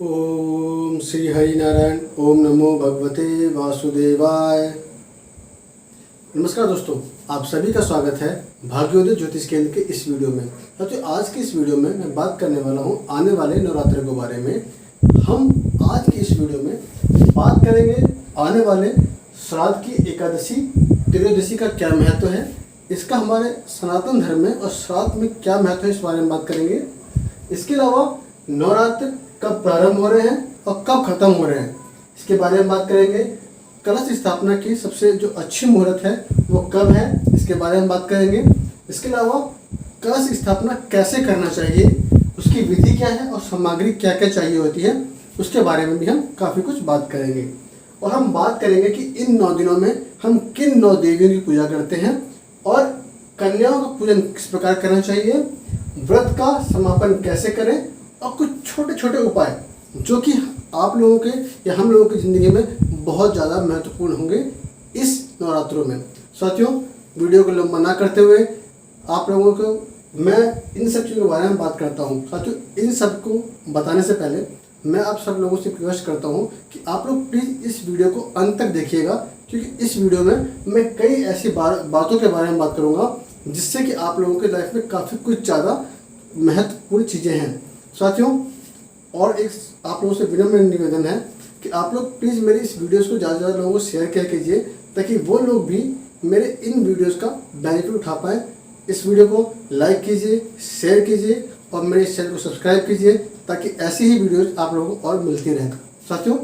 ओम श्री हरि नारायण। ओम नमो भगवते वासुदेवाय। नमस्कार दोस्तों, आप सभी का स्वागत है भाग्योदय ज्योतिष केंद्र के इस वीडियो में। तो आज की इस वीडियो में मैं बात करने वाला हूं आने वाले नवरात्र के बारे में। हम आज की इस वीडियो में बात करेंगे आने वाले श्राद्ध की एकादशी त्रयोदशी का क्या महत्व है, इसका हमारे सनातन धर्म में और श्राद्ध में क्या महत्व है, इस बारे में बात करेंगे। इसके अलावा नवरात्र कब प्रारंभ हो रहे हैं और कब खत्म हो रहे हैं, इसके बारे में बात करेंगे। कलश स्थापना की सबसे जो अच्छी मुहूर्त है वो कब है, इसके बारे में बात करेंगे। इसके अलावा कलश स्थापना कैसे करना चाहिए, उसकी विधि क्या है और सामग्री क्या क्या चाहिए होती है, उसके बारे में भी हम काफ़ी कुछ बात करेंगे। और हम बात करेंगे कि इन 9 दिनों में हम किन 9 देवियों की पूजा करते हैं और कन्याओं का पूजन किस प्रकार करना चाहिए, व्रत का समापन कैसे करें और कुछ छोटे छोटे उपाय जो कि आप लोगों के या हम लोगों की ज़िंदगी में बहुत ज़्यादा महत्वपूर्ण होंगे इस नवरात्रों में। साथियों, वीडियो को लंबा ना करते हुए आप लोगों को मैं इन सब चीज़ों के बारे में बात करता हूँ। साथियों, इन सब को बताने से पहले मैं आप सब लोगों से रिक्वेस्ट करता हूँ कि आप लोग प्लीज़ इस वीडियो को अंत तक देखिएगा, क्योंकि इस वीडियो में मैं कई ऐसी बातों के बारे में बात करूँगा जिससे कि आप लोगों के लाइफ में काफ़ी कुछ ज़्यादा महत्वपूर्ण चीज़ें हैं। साथियों, और एक आप लोगों से विनम्र निवेदन है कि आप लोग प्लीज़ मेरी इस वीडियोस को ज़्यादा से ज़्यादा लोगों को शेयर किया कीजिए, ताकि वो लोग भी मेरे इन वीडियोस का बेनिफिट उठा पाएँ। इस वीडियो को लाइक कीजिए, शेयर कीजिए और मेरे इस चैनल को सब्सक्राइब कीजिए, ताकि ऐसी ही वीडियोस आप लोगों को और मिलती रहें। साथियों,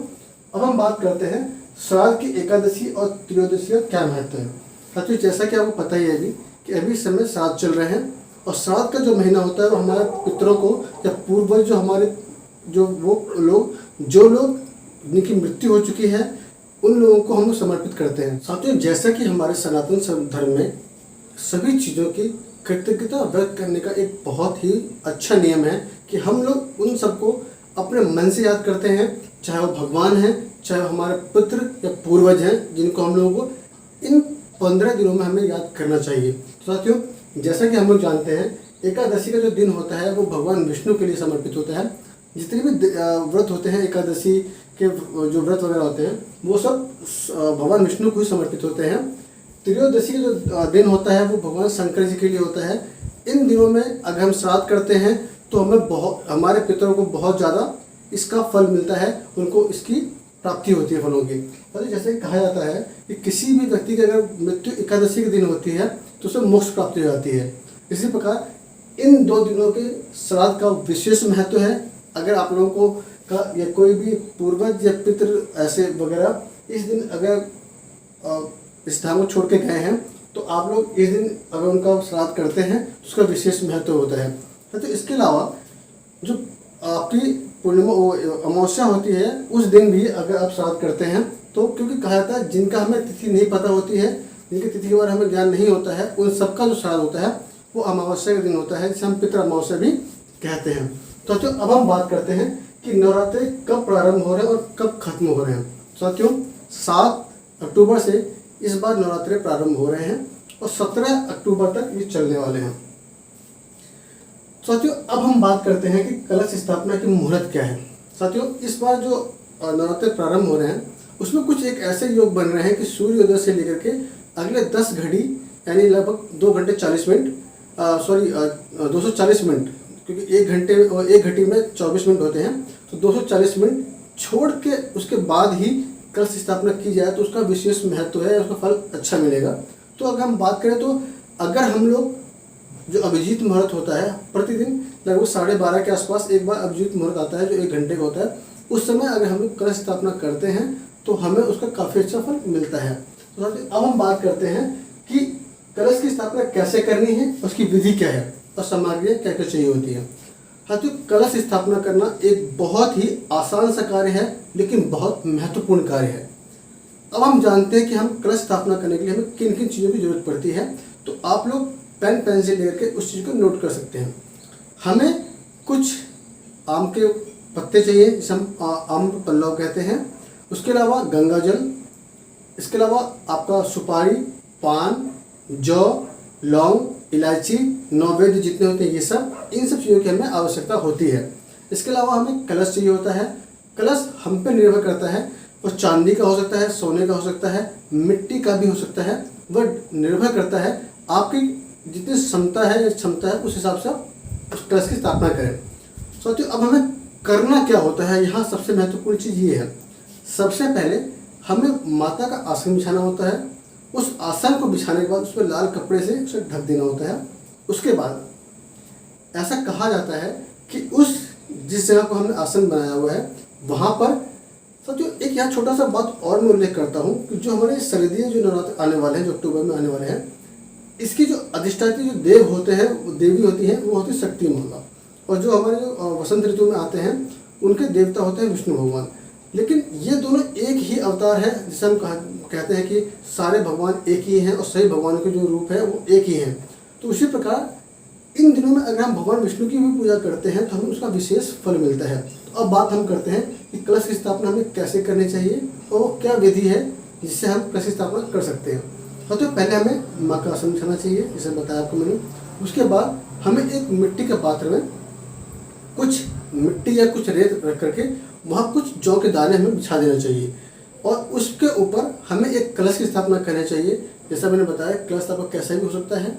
अब हम बात करते हैं श्राद्ध की एकादशी और त्रयोदशी का क्या महत्व है। साथियों, जैसा कि आपको पता ही है कि अभी इस समय श्राद्ध चल रहे हैं, और श्राद्ध का जो महीना होता है वो हमारे पितरों को या पूर्वज जो हमारे जो लोग जिनकी मृत्यु हो चुकी है उन लोगों को हम समर्पित करते हैं। साथियों, जैसा कि हमारे सनातन धर्म में सभी चीज़ों की कृतज्ञता व्यक्त करने का एक बहुत ही अच्छा नियम है कि हम लोग उन सबको अपने मन से याद करते हैं, चाहे वो भगवान हैं, चाहे वो हमारे पितृ या पूर्वज हैं, जिनको हम लोगों को इन 15 दिनों में हमें याद करना चाहिए। साथियों, जैसा कि हम लोग जानते हैं, एकादशी का जो दिन होता है वो भगवान विष्णु के लिए समर्पित होता है। जितने भी व्रत होते हैं एकादशी के, जो व्रत वगैरह होते हैं वो सब भगवान विष्णु को ही समर्पित होते हैं। त्रयोदशी का जो दिन होता है वो भगवान शंकर जी के लिए होता है। इन दिनों में अगर हम श्राद्ध करते हैं तो हमारे पितरों को बहुत ज़्यादा इसका फल मिलता है, उनको इसकी प्राप्ति होती है फलों की। और जैसे कहा जाता है कि किसी भी व्यक्ति की अगर मृत्यु एकादशी के दिन होती है तो उसे मोक्ष प्राप्ति हो जाती है। इसी प्रकार इन 2 दिनों के श्राद्ध का विशेष महत्व है। अगर आप लोगों को का या कोई भी पूर्वज या पितृ ऐसे वगैरह इस दिन अगर इस धाम को छोड़ के गए हैं तो आप लोग इस दिन अगर उनका श्राद्ध करते हैं तो उसका विशेष महत्व होता है। तो इसके अलावा जो आपकी पूर्णिमा अमावस्या होती है उस दिन भी अगर आप श्राद्ध करते हैं तो, क्योंकि कहा जाता है जिनका हमें तिथि नहीं पता होती है, जिनकी तिथि के बारे में हमें ज्ञान नहीं होता है, उन सबका जो श्राद्ध होता है वो अमावस्या के दिन होता है, जिसे हम पितृ अमावस्या भी कहते हैं। तो अब हम बात करते हैं कि नवरात्रि कब प्रारंभ हो रहे हैं और कब खत्म हो रहे हैं। साथियों, 7 अक्टूबर से इस बार नवरात्रि प्रारंभ हो रहे हैं और 17 अक्टूबर तक ये चलने वाले हैं। साथियों, अब हम बात करते हैं कि कलश स्थापना की मुहूर्त क्या है। साथियों, इस बार जो नवरात्रि प्रारंभ हो रहे हैं उसमें कुछ एक ऐसे योग बन रहे हैं कि सूर्योदय से लेकर के अगले 10 घड़ी यानी लगभग 2 घंटे 40 मिनट 240 मिनट, क्योंकि 1 घंटे में 24 मिनट होते हैं, तो 240 मिनट छोड़ के उसके बाद ही कलश स्थापना की जाए तो उसका विशेष महत्व है, उसका फल अच्छा मिलेगा। तो अगर हम बात करें तो अगर हम लोग जो अभिजीत मुहूर्त होता है प्रतिदिन लगभग 12:30 के आसपास एक बार अभिजीत मुहूर्त आता है जो 1 घंटे का होता है, उस समय अगर हम लोग कलश स्थापना करते हैं तो हमें उसका काफ़ी अच्छा फल मिलता है। तो अब हम बात करते हैं कि कलश की स्थापना कैसे करनी है, उसकी विधि क्या है और सामग्रियाँ क्या क्या चाहिए होती है। साथियों, कलश स्थापना करना एक बहुत ही आसान सा कार्य है लेकिन बहुत महत्वपूर्ण कार्य है। अब हम जानते हैं कि हम कलश स्थापना करने के लिए हमें किन किन चीज़ों की जरूरत पड़ती है, तो आप लोग पेन पेंसिल लेकर उस चीज़ को नोट कर सकते हैं। हमें कुछ आम के पत्ते चाहिए, जिसे हम आम पल्लव कहते हैं। उसके अलावा गंगा जल, इसके अलावा आपका सुपारी, पान, जौ, लौंग, इलायची, नौवेद्य जितने होते हैं ये सब, इन सब चीज़ों की हमें आवश्यकता होती है। इसके अलावा हमें कलश चाहिए होता है, कलश हम पे निर्भर करता है, वो चांदी का हो सकता है, सोने का हो सकता है, मिट्टी का भी हो सकता है। वह निर्भर करता है आपकी जितनी क्षमता है उस हिसाब से आप उस कलश की स्थापना करें। साथियों, अब हमें करना क्या होता है, यहाँ सबसे महत्वपूर्ण चीज़ ये है। सबसे पहले हमें माता का आसन बिछाना होता है। उस आसन को बिछाने के बाद उसमें लाल कपड़े से उसे ढक देना होता है। उसके बाद ऐसा कहा जाता है कि उस जिस जगह को हमने आसन बनाया हुआ है वहाँ पर साथियों एक यहाँ छोटा सा बात और मैं उल्लेख करता हूँ कि जो हमारे सर्दियाँ जो नवरात्र आने वाले हैं, जो अक्टूबर में आने वाले हैं, इसकी जो अधिष्ठात्री जो देव होते हैं, वो देवी होती हैं, वो होती है शक्ति माता। और जो हमारे जो वसंत ऋतु में आते हैं उनके देवता होते हैं विष्णु भगवान। लेकिन ये दोनों एक ही अवतार है, जिसे हम कहते हैं कि सारे भगवान एक ही हैं और सभी भगवानों के जो रूप है वो एक ही हैं। तो उसी प्रकार इन दिनों में अगर हम भगवान विष्णु की भी पूजा करते हैं तो हमें उसका विशेष फल मिलता है। तो अब बात हम करते हैं कि कलश की स्थापना हमें कैसे करनी चाहिए और वो क्या विधि है जिससे हम कलश की स्थापना कर सकते हैं। तो पहले हमें माँ का आसन बिछाना चाहिए, जैसे बताया आपको मैंने। उसके बाद हमें एक मिट्टी के पात्र में कुछ मिट्टी या कुछ रेत रख करके वहाँ कुछ जौ के दाने हमें बिछा देना चाहिए और उसके ऊपर हमें एक कलश की स्थापना करनी चाहिए। जैसा मैंने बताया, कलश स्थापना कैसा भी हो सकता है,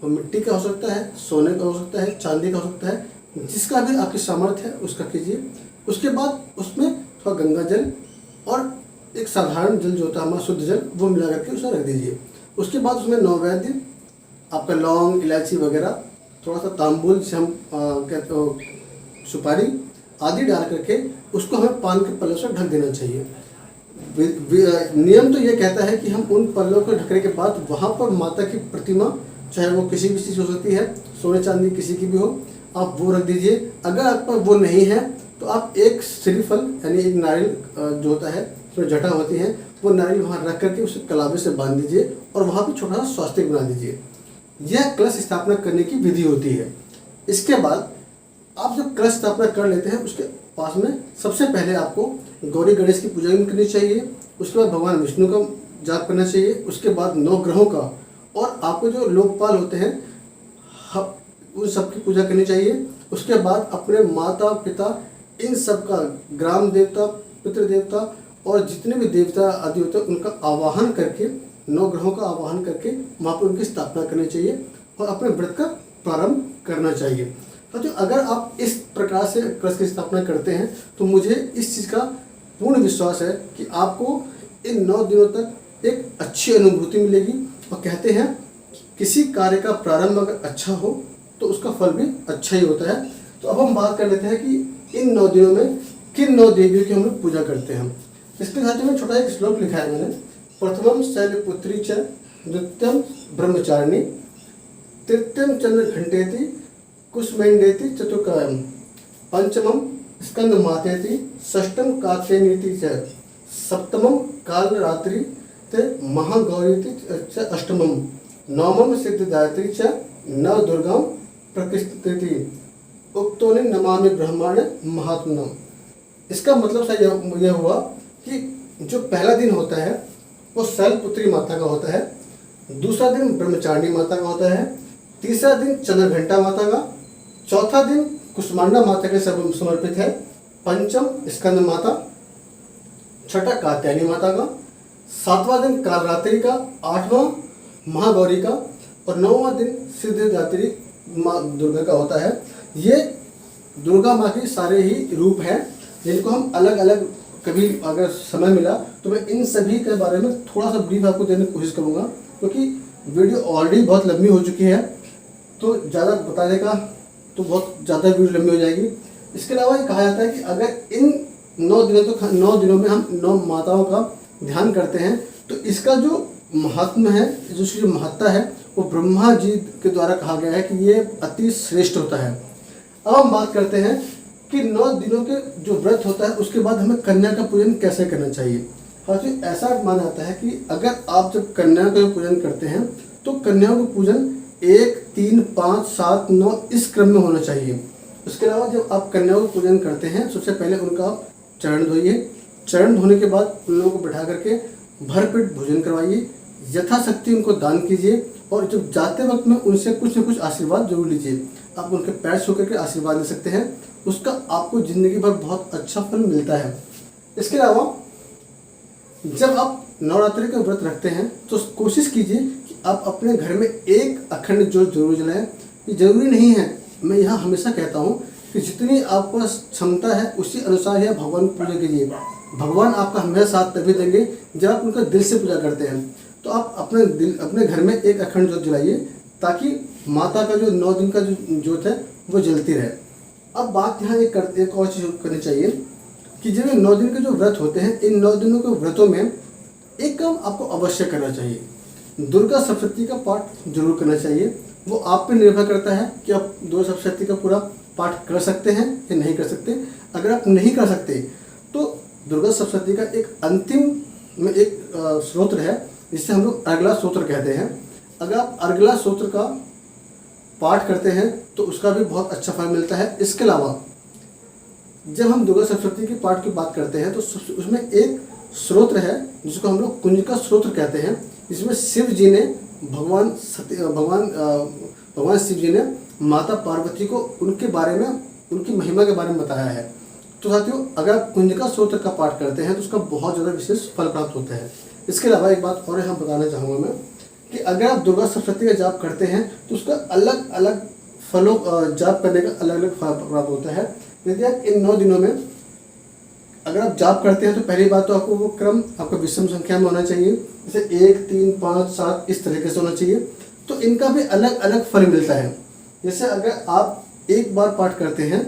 वो मिट्टी का हो सकता है, सोने का हो सकता है, चांदी का हो सकता है, जिसका भी आपकी सामर्थ्य है उसका कीजिए। उसके बाद उसमें थोड़ा गंगा जल और एक साधारण जल जो होता है हमारा शुद्ध जल, वो मिला करके उसे रख दीजिए। उसके बाद उसमें नौवेद्य, आपका लौंग, इलायची वगैरह, थोड़ा सा तांबुल से हम सुपारी आदि डाल करके उसको हमें पान के पल्लों से ढक देना चाहिए। नियम तो ये कहता है कि हम उन पल्लों को ढकने के बाद वहाँ पर माता की प्रतिमा, चाहे वो किसी भी चीज़ हो सकती है, सोने चांदी किसी की भी हो, आप वो रख दीजिए। अगर आप पर वो नहीं है तो आप एक श्रीफल यानी एक नारियल जो होता है उसमें जटा होती है, वो नारियल वहाँ रख करके उसे कलावे से बांध दीजिए और वहाँ पे छोटा सा स्वास्तिक बना दीजिए। यह कलश स्थापना करने की विधि होती है। इसके बाद आप जब कलश स्थापना कर लेते हैं उसके पास में सबसे पहले आपको गौरी गणेश की पूजा करनी चाहिए। उसके बाद भगवान विष्णु का जाप करना चाहिए। उसके बाद 9 ग्रहों का और आपको जो लोकपाल होते हैं उन सब की पूजा करनी चाहिए। उसके बाद अपने माता पिता इन सब का ग्राम देवता, पितृ देवता और जितने भी देवता आदि होते हैं उनका आवाहन करके, 9 ग्रहों का आवाहन करके वहाँ पर उनकी स्थापना करनी चाहिए और अपने व्रत का प्रारंभ करना चाहिए। तो अगर आप इस प्रकार से कलश की स्थापना करते हैं तो मुझे इस चीज़ का पूर्ण विश्वास है कि आपको इन 9 दिनों तक एक अच्छी अनुभूति मिलेगी। और कहते हैं किसी कार्य का प्रारंभ अगर अच्छा हो तो उसका फल भी अच्छा ही होता है। तो अब हम बात कर लेते हैं कि इन 9 दिनों में किन 9 देवियों की हम लोग पूजा करते हैं। इसके साथ में छोटा एक श्लोक लिखा है मैंने। प्रथमम शैलपुत्री च, द्वितीयम ब्रह्मचारिणी, तृतीयम चंद्र घंटेति कुसमेंडेति चतुर्कायम, पंचमम स्कंद मातेति, षष्टम कात्यायनीति च, सप्तमम कालरात्रि ते महागौरीति च, अष्टमम नवमम सिद्धिदात्री च, नव दुर्गाम प्रकृति उक्तोनि नमामि ब्रह्मांड महात्मनम। इसका मतलब सर यह हुआ कि जो पहला दिन होता है वो शैलपुत्री माता का होता है, दूसरा दिन ब्रह्मचारिणी माता का होता है, तीसरा दिन चंद्रघंटा माता का, चौथा दिन कुष्मांडा माता के समर्पित है, पंचम स्कंद माता, छठा कात्यायनी माता का, सातवां दिन कालरात्रि का, आठवां महागौरी का और 9वां दिन सिद्धिदात्री माँ दुर्गा का होता है। ये दुर्गा माँ के सारे ही रूप हैं जिनको हम अलग अलग कभी अगर समय मिला तो मैं इन सभी के बारे में थोड़ा सा ब्रीफ आपको देने की कोशिश करूँगा, क्योंकि वीडियो ऑलरेडी बहुत लंबी हो चुकी है तो ज़्यादा बताने का तो बहुत ज़्यादा वीडियो लंबी हो जाएगी। इसके अलावा ये कहा जाता है कि अगर इन 9 दिनों में हम 9 माताओं का ध्यान करते हैं तो इसका जो महात्मा है, जो उसकी जो महत्ता है वो ब्रह्मा जी के द्वारा कहा गया है कि ये अति श्रेष्ठ होता है। अब हम बात करते हैं कि 9 दिनों के जो व्रत होता है उसके बाद हमें कन्या का पूजन कैसे करना चाहिए। हाँ जी, ऐसा माना जाता है कि अगर आप जब कन्या का पूजन करते हैं तो कन्याओं का पूजन 1, 3, 5, 7, 9 इस क्रम में होना चाहिए। उसके अलावा जब आप कन्याओं का पूजन करते हैं सबसे पहले उनका आप चरण धोइए। चरण धोने के बाद उन लोगों को बैठा करके भरपेट भोजन करवाइए, यथाशक्ति उनको दान कीजिए और जब जाते वक्त में उनसे कुछ न कुछ आशीर्वाद जरूर लीजिए। आप उनके पैर छू करके आशीर्वाद ले सकते हैं, उसका आपको ज़िंदगी भर बहुत अच्छा फल मिलता है। इसके अलावा जब आप नवरात्रि के व्रत रखते हैं तो कोशिश कीजिए कि आप अपने घर में एक अखंड ज्योत जरूर जलाएं। ये जरूरी नहीं है, मैं यहाँ हमेशा कहता हूँ कि जितनी आपके पास क्षमता है उसी अनुसार ही आप भगवान की पूजा कीजिए। भगवान आपका हमेशा साथ तभी देंगे जब आप उनका दिल से पूजा करते हैं। तो आप अपने घर में एक अखंड ज्योत जलाइए ताकि माता का जो 9 दिन का जो ज्योत है वो जलती रहे। अब बात यहाँ एक और चीज़ करनी चाहिए कि जब 9 दिन के जो व्रत होते हैं, इन 9 दिनों के व्रतों में एक काम आपको अवश्य करना चाहिए, दुर्गा सप्तशती का पाठ जरूर करना चाहिए। वो आप पे निर्भर करता है कि आप दुर्गा सप्तशती का पूरा पाठ कर सकते हैं या नहीं कर सकते। अगर आप नहीं कर सकते तो दुर्गा सप्तशती का एक अंतिम में एक स्तोत्र है जिसे हम लोग अर्गला स्तोत्र कहते हैं। अगर आप अर्गला स्तोत्र का पाठ करते हैं तो उसका भी बहुत अच्छा फल मिलता है। इसके अलावा जब हम दुर्गा सप्तशती के पाठ की बात करते हैं तो उसमें एक स्तोत्र है जिसको हम लोग कुंजिका स्तोत्र कहते हैं, जिसमें शिव जी ने भगवान शिव जी ने माता पार्वती को उनके बारे में, उनकी महिमा के बारे में बताया है। तो साथियों, अगर आप कुंजिका स्तोत्र का पाठ करते हैं तो उसका बहुत ज़्यादा विशेष फल प्राप्त होता है। इसके अलावा एक बात और यहाँ बताना चाहूँगा मैं कि अगर आप दुर्गा सप्तशती का जाप करते हैं तो उसका अलग अलग फलों जाप करने का अलग अलग फल प्राप्त होता है। यदि आप इन 9 दिनों में अगर आप जाप करते हैं तो पहली बात तो आपको वो क्रम आपका विषम संख्या में होना चाहिए, जैसे 1, 3, 5, 7 इस तरीके से होना चाहिए। तो इनका भी अलग अलग फल मिलता है। जैसे अगर आप एक बार पाठ करते हैं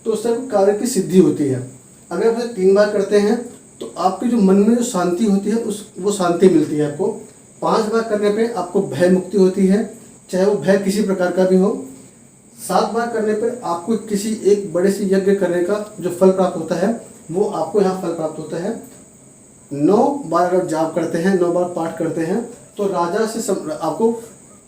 तो उससे कार्य की सिद्धि होती है। अगर आप 3 बार करते हैं तो आपके जो मन में जो शांति होती है वो शांति मिलती है आपको। 5 बार करने पे आपको भय मुक्ति होती है, चाहे वो भय किसी प्रकार का भी हो। 7 बार करने पर आपको किसी एक बड़े से यज्ञ करने का जो फल प्राप्त होता है वो आपको यहाँ फल प्राप्त होता है। 9 बार अगर जाप करते हैं, 9 बार पाठ करते हैं तो राजा से आपको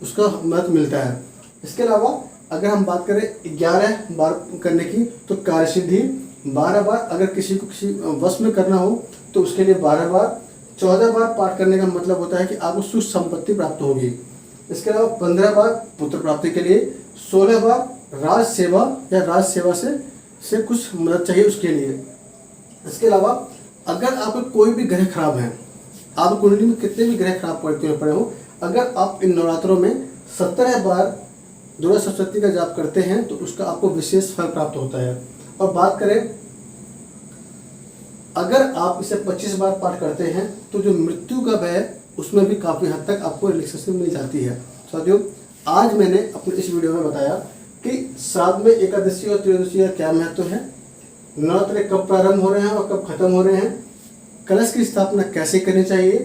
उसका महत्व मिलता है। इसके अलावा अगर हम बात करें 11 बार करने की तो कार्यसिद्धि, 12 बार अगर किसी को किसी वश में करना हो तो उसके लिए 12 बार, 14 बार पाठ करने का मतलब होता है कि आपको सुख संपत्ति प्राप्त होगी। इसके अलावा 15 बार पुत्र प्राप्ति के लिए, 16 बार राज सेवा या राज सेवा से कुछ मदद चाहिए उसके लिए। इसके अलावा अगर आपको कोई भी ग्रह खराब है, आप कुंडली में कितने भी ग्रह खराब पड़े हो, अगर आप इन नवरात्रों में 17 बार दुर्गा सप्तशती का जाप करते हैं तो उसका आपको विशेष फल प्राप्त होता है। और बात करें अगर आप इसे 25 बार पाठ करते हैं तो जो मृत्यु का भय है उसमें भी काफ़ी हद तक आपको रिलैक्सेशन मिल जाती है। साथियों, आज मैंने अपने इस वीडियो में बताया कि श्राद्ध में एकादशी और त्रयोदशी का क्या महत्व है, नवरात्रि कब प्रारंभ हो रहे हैं और कब खत्म हो रहे हैं, कलश की स्थापना कैसे करनी चाहिए,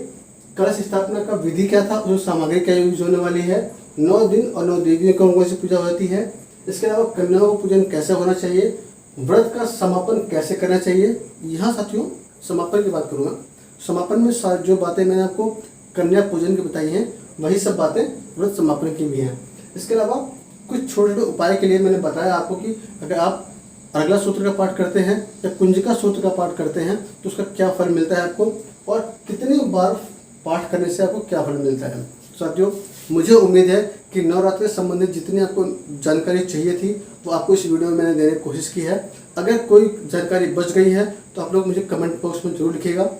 कलश स्थापना का विधि क्या था, उसमें सामग्री क्या यूज होने वाली है, 9 दिन और 9 देवियों कौन से पूजा होती है, इसके अलावा कन्याओं का पूजन कैसे होना चाहिए, व्रत का समापन कैसे करना चाहिए। यहाँ साथियों समापन की बात करूँगा, समापन में जो बातें मैंने आपको कन्या पूजन की बताई हैं वही सब बातें व्रत समापन की भी हैं। इसके अलावा कुछ छोटे छोटे उपाय के लिए मैंने बताया आपको कि अगर आप अर्गला सूत्र का पाठ करते हैं या कुंजिका सूत्र का पाठ करते हैं तो उसका क्या फल मिलता है आपको और कितनी बार पाठ करने से आपको क्या फल मिलता है। साथियों, मुझे उम्मीद है कि नवरात्रि से संबंधित जितनी आपको जानकारी चाहिए थी वो आपको इस वीडियो में मैंने देने की कोशिश की है। अगर कोई जानकारी बच गई है तो आप लोग मुझे कमेंट बॉक्स में जरूर लिखिएगा।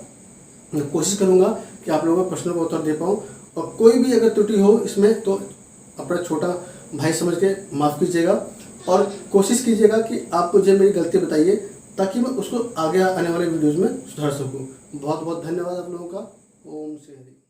मैं कोशिश करूँगा कि आप लोगों के प्रश्नों का उत्तर दे पाऊँ, और कोई भी अगर त्रुटि हो इसमें तो अपना छोटा भाई समझ के माफ़ कीजिएगा और कोशिश कीजिएगा कि आप मुझे मेरी गलती बताइए ताकि मैं उसको आगे आने वाले वीडियोज़ में सुधार सकूँ। बहुत बहुत धन्यवाद आप लोगों का। ओम श्री हरि।